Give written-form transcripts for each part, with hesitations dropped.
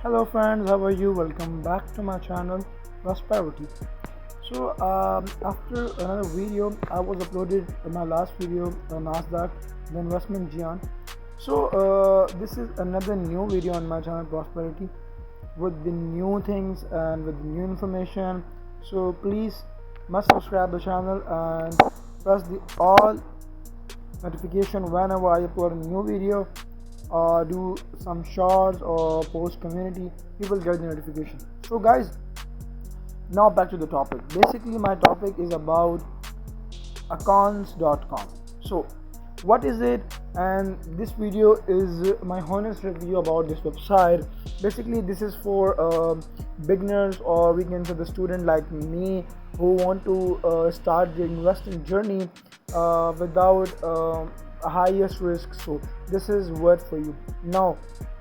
Hello friends, how are you? Welcome back to my channel Prosperity. After another video, I was uploaded my last video on Nasdaq, the investment Gian. This is another new video on my channel Prosperity with the new things and with the new information. So please must subscribe the channel and press the all notification whenever I upload a new video or do some shorts or post community. You will get the notification. So guys, now back to the topic. Basically my topic is about Acorns.com. So what is it? And this video is my honest review about this website. Basically this is for beginners, or we can say the student like me, who want to start the investing journey without highest risk. So this is what for you. Now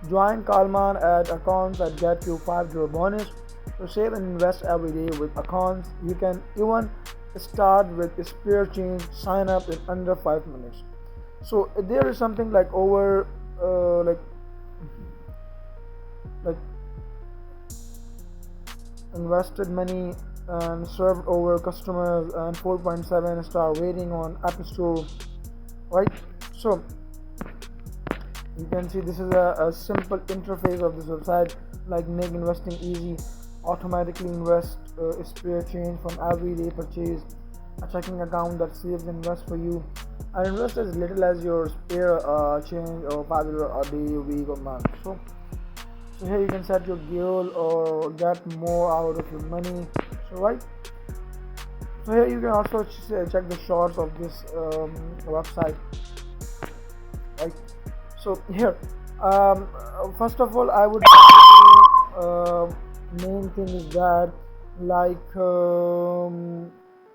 join Kalman at Accounts and get you $5 bonus. So save and invest every day with Accounts. You can even start with spare change. Sign up in under 5 minutes. So there is something like over like invested money and served over customers and 4.7 star rating on App Store, right? So you can see this is a simple interface of this website, like make investing easy, automatically invest spare change from everyday purchase, a checking account that saves and invests for you, and invest as little as your spare change or $5 a day, week or month. So here you can set your goal or get more out of your money. So right, so here you can also check the shorts of this website, right? So here first of all I would main thing is that like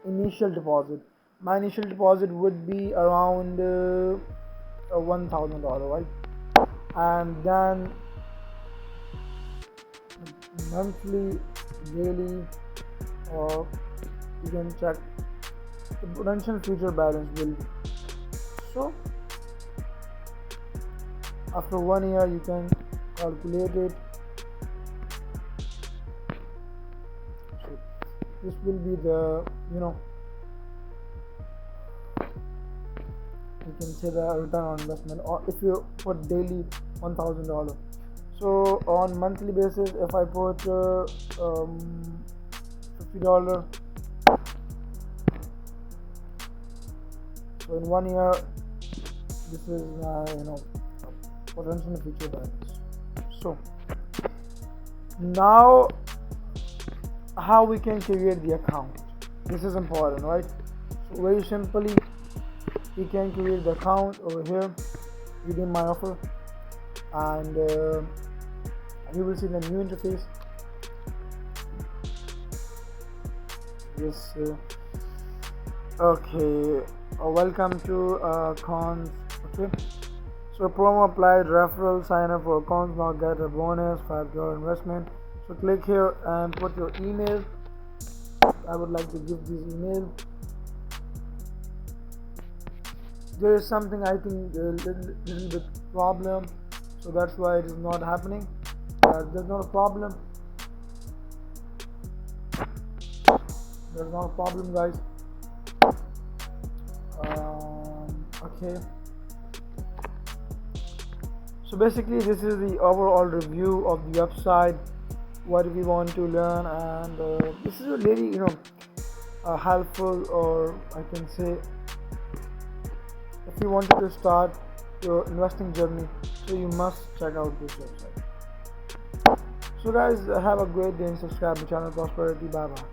initial deposit. My initial deposit would be around $1,000, right? And then monthly, daily, or you can check the potential future balance will be. So after 1 year you can calculate it. So this will be the you can say the return on investment, or if you put daily $1,000. So on monthly basis, if I put $50, so in 1 year this is potential future balance. So now how we can create the account, this is important, right? So very simply we can create the account over here, redeem my offer, and you will see the new interface. Yes, okay, welcome to Accounts. Okay, so promo applied, referral, sign up for Accounts, now get a bonus $5 investment. So click here and put your email. I would like to give this email. There is something I think a little bit problem, so that's why it is not happening. There's not a problem. There's not a problem, guys. Okay. So basically, this is the overall review of the website. What we want to learn, and this is a really helpful, or I can say, if you wanted to start your investing journey, so you must check out this website. So guys, have a great day and subscribe to channel Prosperity. Bye bye.